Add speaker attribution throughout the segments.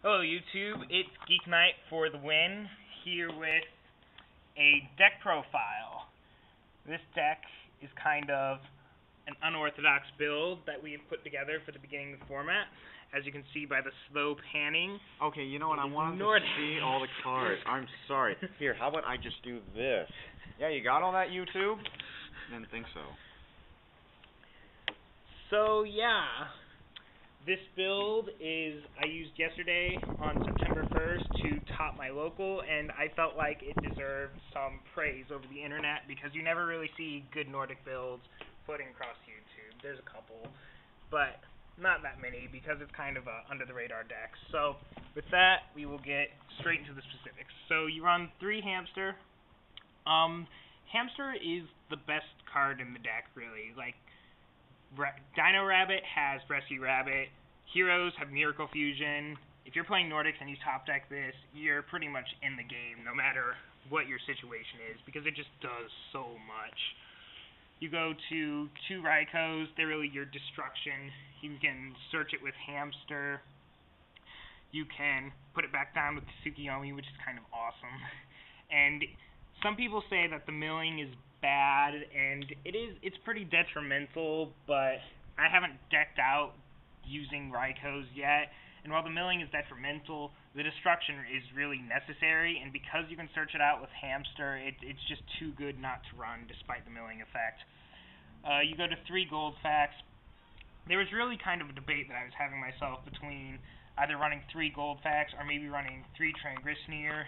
Speaker 1: Hello YouTube, it's Geek Night for the win, here with a deck profile. This deck is kind of an unorthodox build that we have put together for the beginning of the format. As you can see by the slow panning.
Speaker 2: Okay, you know what, I wanted
Speaker 1: Nordic.
Speaker 2: to see all the cards. I'm sorry. Here, how about I just do this? Yeah, you got all that, YouTube? Didn't think so.
Speaker 1: So yeah, this build I used yesterday on September 1st to top my local, and I felt like it deserved some praise over the internet because you never really see good Nordic builds floating across YouTube. There's a couple, but not that many because it's kind of a under the radar deck. So with that, we will get straight into the specifics. So you run 3 Hamster. Hamster is the best card in the deck, really. Like, Dino Rabbit has Rescue Rabbit. Heroes have Miracle Fusion. If you're playing Nordics and you top deck this, you're pretty much in the game no matter what your situation is because it just does so much. You go to 2 Raikos, they're really your destruction. You can search it with Hamster. You can put it back down with Tsukiyomi, which is kind of awesome. And some people say that the milling is bad, and it's pretty detrimental, but I haven't decked out using Raikos yet. And while the milling is detrimental, the destruction is really necessary, and because you can search it out with Hamster, it's just too good not to run, despite the milling effect. You go to 3 Gold Facts. There was really kind of a debate that I was having myself between either running 3 Gold Facts or maybe running 3 Tangrisnir,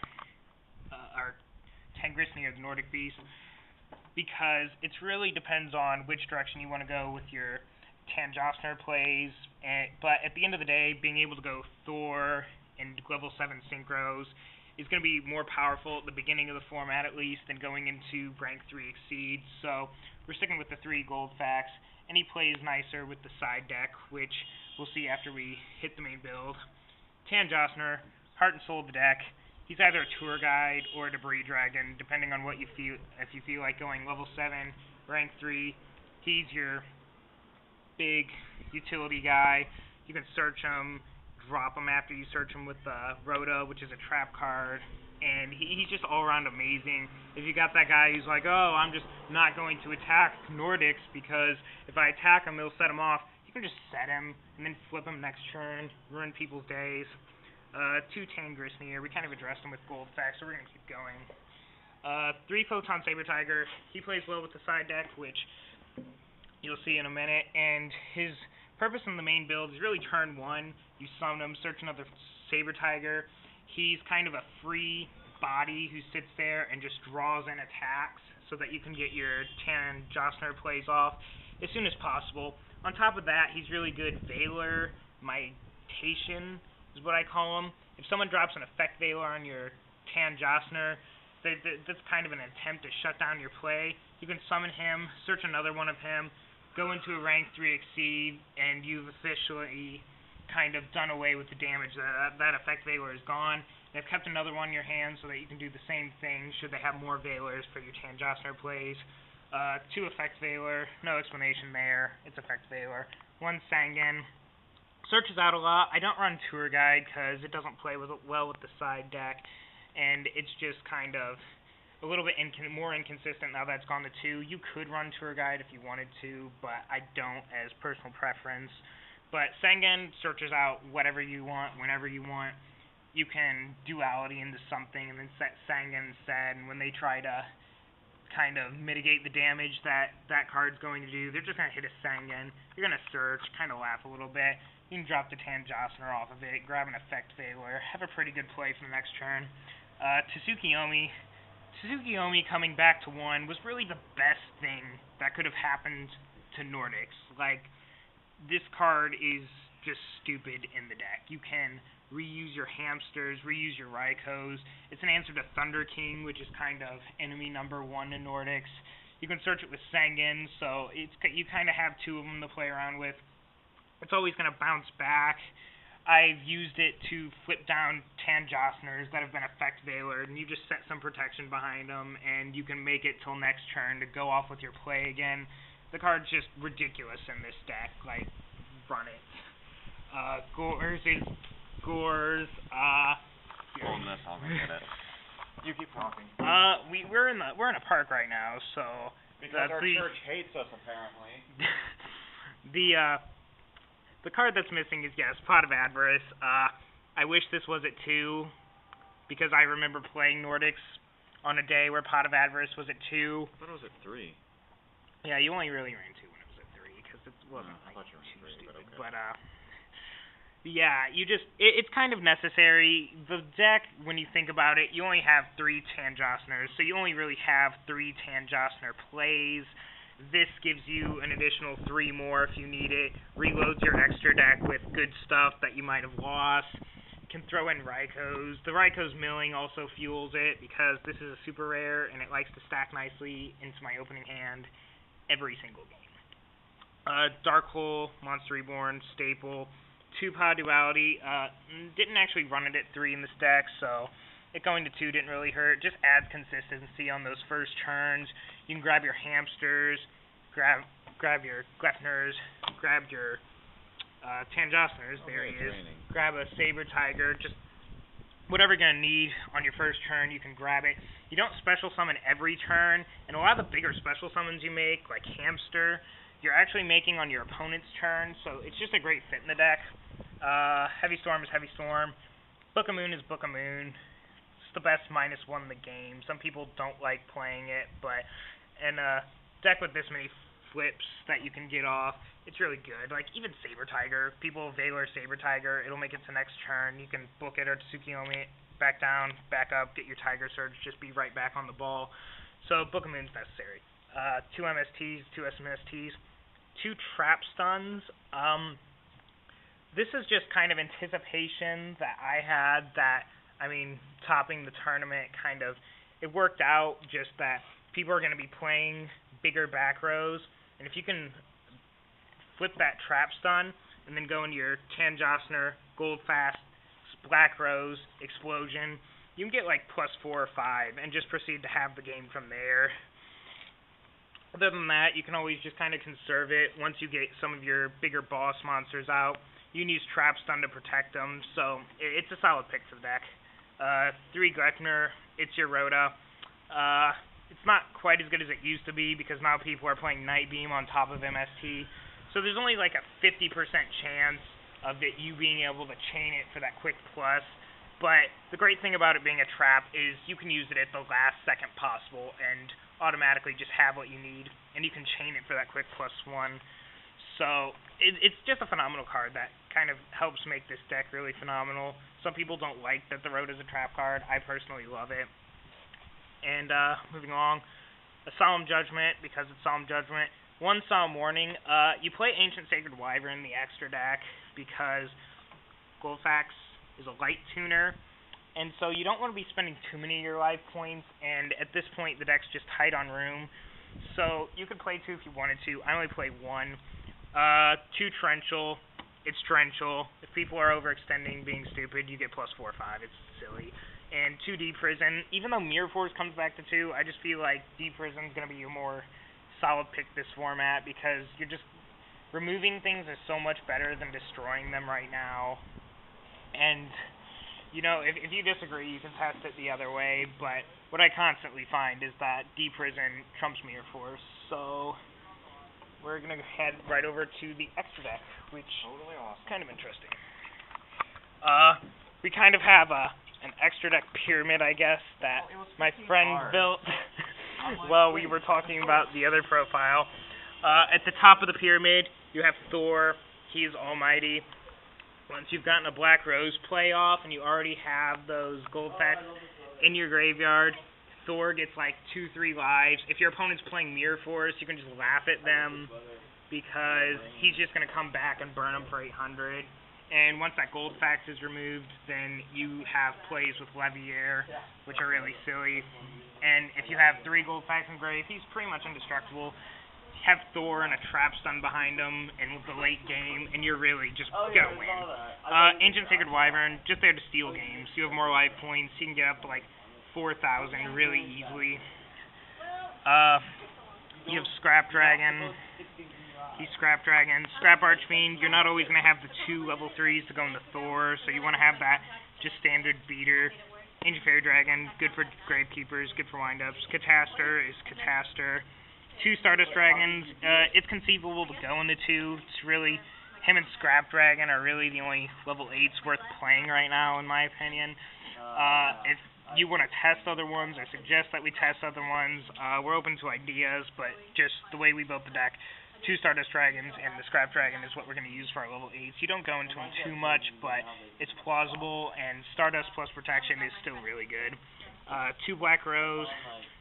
Speaker 1: or Tangrisnir, the Nordic Beast, because it really depends on which direction you want to go with your Tanjosner plays, but at the end of the day, being able to go Thor and level 7 Synchros is going to be more powerful at the beginning of the format at least than going into rank 3 Exceeds, so we're sticking with the 3 Gold Facts, and he plays nicer with the side deck, which we'll see after we hit the main build. Tanjosner, heart and soul of the deck. He's either a tour guide or a debris dragon, depending on what you feel. If you feel like going level 7, rank 3, he's your big utility guy. You can search him, drop him after you search him with Rhoda, which is a trap card, and he's just all around amazing. If you got that guy who's like, oh, I'm just not going to attack Nordics because if I attack him, it'll set him off, you can just set him and then flip him next turn, ruin people's days. 2 Tangrisnir, we kind of addressed him with Gold Facts, so we're going to keep going. 3 Photon Saber Tiger, he plays well with the side deck, which you'll see in a minute, and his purpose in the main build is really turn 1, you summon him, search another Saber Tiger. He's kind of a free body who sits there and just draws in attacks so that you can get your Tanjosner plays off as soon as possible. On top of that, he's really good Veiler, Mitation is what I call him. If someone drops an effect Veiler on your Tanjosner, that's kind of an attempt to shut down your play. You can summon him, search another one of him, go into a rank 3 Exceed, and you've officially kind of done away with the damage. That effect Veiler is gone. They've kept another one in your hand so that you can do the same thing should they have more Veilers for your Tanjosner plays. 2 effect Veiler, no explanation there, it's effect Veiler. 1 Sangen. Searches out a lot. I don't run Tour Guide because it doesn't play well with the side deck, and it's just kind of a little bit more inconsistent now that it's gone to 2. You could run Tour Guide if you wanted to, but I don't as personal preference. But Sangen searches out whatever you want, whenever you want. You can duality into something and then set Sangen instead, and when they try to kind of mitigate the damage that card's going to do, they're just going to hit a Sangen. You're going to search, kind of laugh a little bit. You can drop the Tanjosner off of it, grab an effect Veiler, have a pretty good play for the next turn. Tsukiyomi coming back to 1 was really the best thing that could have happened to Nordics. Like, this card is just stupid in the deck. You can reuse your Hamsters, reuse your Raikos. It's an answer to Thunder King, which is kind of enemy number 1 in Nordics. You can search it with Sangen, so you kind of have 2 of them to play around with. It's always going to bounce back. I've used it to flip down Tanjosners that have been effect Veiler, and you just set some protection behind them, and you can make it till next turn to go off with your play again. The card's just ridiculous in this deck. Like, run it. Gores is scores.
Speaker 2: Hold this, I'll get it. You keep talking.
Speaker 1: We're in a park right now, so
Speaker 2: because our church hates us apparently.
Speaker 1: The card that's missing is Pot of Avarice. I wish this was at 2, because I remember playing Nordics on a day where Pot of Avarice was at 2.
Speaker 2: I thought it was at 3.
Speaker 1: Yeah, you only really ran 2 when it was at 3, because it wasn't
Speaker 2: too stupid. Okay.
Speaker 1: But yeah, it's kind of necessary. The deck, when you think about it, you only have 3 Tangosners, so you only really have 3 Tangosner plays. This gives you an additional 3 more if you need it. Reloads your extra deck with good stuff that you might have lost. Can throw in Rykos. The Rykos milling also fuels it, because this is a super rare, and it likes to stack nicely into my opening hand every single game. Dark Hole, Monster Reborn, staple. 2-Pod Duality, didn't actually run it at 3 in this deck, so it going to 2 didn't really hurt. Just adds consistency on those first turns. You can grab your Hamsters, grab your Gleipners, grab your Tangosners, there he is. Grab a Saber Tiger, just whatever you're going to need on your first turn, you can grab it. You don't special summon every turn, and a lot of the bigger special summons you make, like Hamster, you're actually making on your opponent's turn, so it's just a great fit in the deck. Heavy Storm is Heavy Storm. Book of Moon is Book of Moon. It's the best -1 in the game. Some people don't like playing it, but in a deck with this many flips that you can get off, it's really good. Like, even Saber Tiger, people Valor Saber Tiger, it'll make it to next turn. You can book it or Tsukiyomi it, back down, back up, get your Tiger Surge, just be right back on the ball. So, Book of Moon's necessary. 2 MSTs, 2 SMSTs, 2 Trap Stuns. This is just kind of anticipation that I had that, topping the tournament it worked out just that people are going to be playing bigger back rows, and if you can flip that Trap Stun and then go into your Tangosner, Gold Fast, Black Rose, Explosion, you can get like +4 or 5 and just proceed to have the game from there. Other than that, you can always just kind of conserve it. Once you get some of your bigger boss monsters out, you can use Trap Stun to protect them, so it's a solid pick for the deck. 3 Gleipnir, it's your Rhoda. It's not quite as good as it used to be, because now people are playing Night Beam on top of MST, so there's only like a 50% chance of you being able to chain it for that quick plus. But the great thing about it being a trap is you can use it at the last second possible and automatically just have what you need, and you can chain it for that quick +1. So it's just a phenomenal card that kind of helps make this deck really phenomenal. Some people don't like that the road is a trap card. I personally love it. And moving along, a Solemn Judgment, because it's Solemn Judgment. 1 Solemn Warning, you play Ancient Sacred Wyvern in the extra deck because Goldfax is a light tuner, and so you don't want to be spending too many of your life points, and at this point the deck's just tight on room, so you could play 2 if you wanted to. I only play 1. 2 Torrential, it's Torrential. If people are overextending, being stupid, you get +4 or 5, it's silly. And 2 Deep Prison, even though Mirror Force comes back to 2, I just feel like Deep Prison's going to be a more solid pick this format, because you're just removing things is so much better than destroying them right now. And, if you disagree, you can test it the other way, but what I constantly find is that Deep Prison trumps Mirror Force, so we're going to head right over to the extra deck, which
Speaker 2: totally awesome.
Speaker 1: is kind of interesting. We kind of have an extra deck pyramid, I guess, that my friend built while we were talking about the other profile. At the top of the pyramid, you have Thor. He's almighty. Once you've gotten a Black Rose play off and you already have those gold packs in your graveyard, Thor gets like 2-3 lives. If your opponent's playing Mirror Force, you can just laugh at them because he's just going to come back and burn them for 800. And once that gold fax is removed, then you have plays with Levier, which are really silly. And if you have 3 gold fax in grave, he's pretty much indestructible. Have Thor and a Trap Stun behind him, and with the late game, and you're really just gonna win. Ancient Sacred Wyvern, just there to steal games. You have more life points. You can get up to like 4,000 really easily. You have Scrap Dragon. He's Scrap Dragon. Scrap Archfiend, you're not always going to have the 2 level 3s to go into Thor, so you want to have that just standard beater. Ancient Fairy Dragon, good for Gravekeepers, good for windups. Catastor is Catastor. 2 Stardust Dragons, it's conceivable to go into 2. It's really, him and Scrap Dragon are really the only level 8s worth playing right now, in my opinion. If you want to test other ones, I suggest that we test other ones. We're open to ideas, but just the way we built the deck, 2 Stardust Dragons and the Scrap Dragon is what we're going to use for our level 8s. You don't go into them too much, but it's plausible, and Stardust plus Protection is still really good. 2 Black Rose,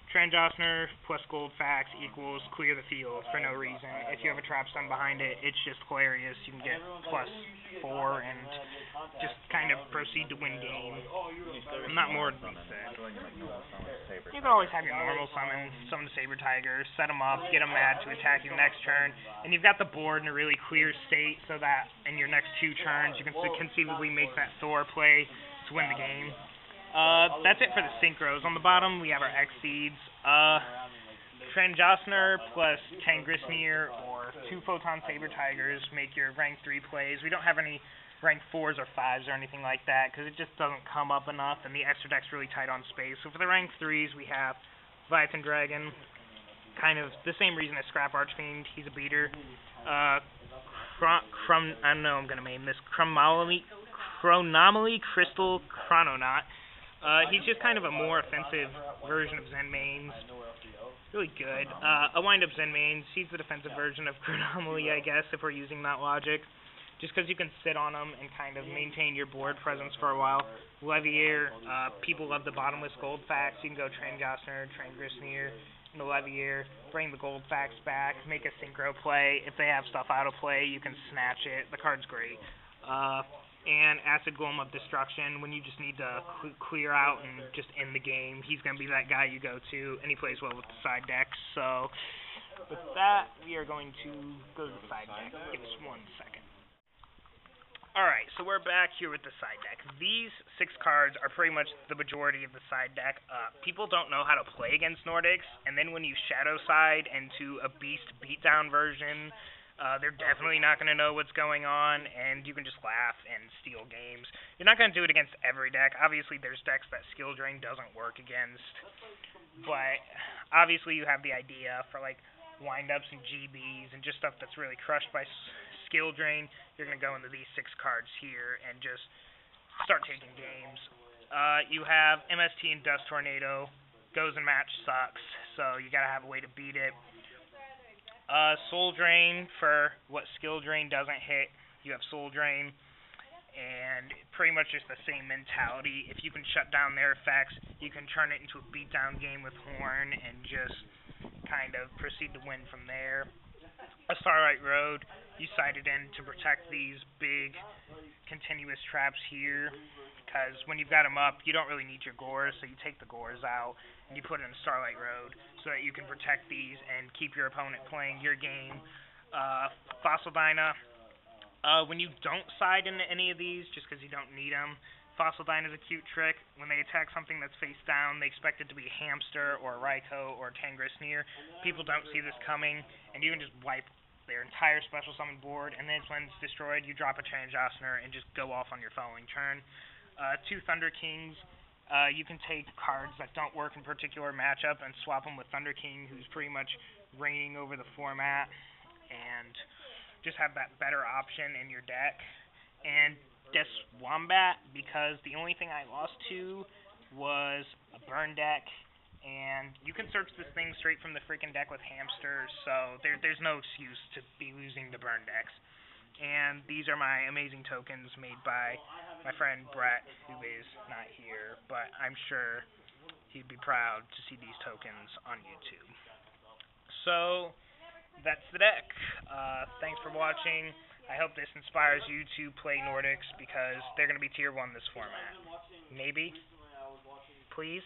Speaker 1: Transjostner plus Gold Fax equals clear the field for no reason. If you have a trap stun behind it, it's just hilarious. You can get +4 and just kind of proceed to win game. Not more than said. You can always have your normal summon the Saber Tiger, set them up, get them mad to attack you next turn, and you've got the board in a really clear state so that in your next 2 turns you can conceivably make that Thor play to win the game. That's it for the synchros. On the bottom, we have our X-Seeds. Transjostner plus Tangrisnir or 2 Photon Saber Tigers make your rank 3 plays. We don't have any rank 4s or 5s or anything like that because it just doesn't come up enough, and the extra deck's really tight on space. So for the rank 3s, we have Leviathan Dragon, kind of the same reason as Scrap Archfiend. He's a beater. I don't know, I'm going to name this Chronomaly Crystal Chrononaut. He's just kind of a more offensive version of Zenmaines. Really good. A wind-up Zenmaines. He's the defensive version of Chronomaly, I guess, if we're using that logic. Just because you can sit on him and kind of maintain your board presence for a while. Levier, people love the bottomless Gold Fax. You can go Transjostner, Tangrisnir, and the Levier. Bring the Gold Fax back. Make a synchro play. If they have stuff out of play, you can snatch it. The card's great. And Acid Golem of Destruction, when you just need to clear out and just end the game, he's going to be that guy you go to, and he plays well with the side decks. So, with that, we are going to go to the side deck. Give us 1 second. Alright, so we're back here with the side deck. These 6 cards are pretty much the majority of the side deck. People don't know how to play against Nordics, and then when you shadow side into a Beast Beatdown version, they're definitely not going to know what's going on, and you can just laugh and steal games. You're not going to do it against every deck. Obviously, there's decks that Skill Drain doesn't work against, but obviously you have the idea for like windups and GBs and just stuff that's really crushed by Skill Drain. You're going to go into these 6 cards here and just start taking games. You have MST and Dust Tornado. Goes and match sucks, so you got to have a way to beat it. Soul Drain for what Skill Drain doesn't hit. You have Soul Drain, and pretty much just the same mentality. If you can shut down their effects, you can turn it into a beatdown game with Horn and just kind of proceed to win from there. A Starlight Road, you side it in to protect these big continuous traps here, because when you've got them up, you don't really need your Gores, so you take the Gores out, and you put in a Starlight Road, so that you can protect these and keep your opponent playing your game. Fossil Dyna, when you don't side into any of these, just because you don't need them, Fossil Dyna is a cute trick. When they attack something that's face down, they expect it to be a Hamster, or a Raikou, or a Tangrisnir. People don't see this coming, and you can just wipe their entire special summon board, and then when it's destroyed, you drop a Transjostner and just go off on your following turn. 2 Thunder Kings. You can take cards that don't work in particular matchup and swap them with Thunder King, who's pretty much reigning over the format, and just have that better option in your deck. And Deswombat, because the only thing I lost to was a burn deck, and you can search this thing straight from the freaking deck with Hamsters, so there's no excuse to be losing the burn decks. And these are my amazing tokens made by my friend Brett, who is not here, but I'm sure he'd be proud to see these tokens on YouTube. So, that's the deck. Thanks for watching. I hope this inspires you to play Nordics, because they're going to be tier 1 this format. Maybe? Please?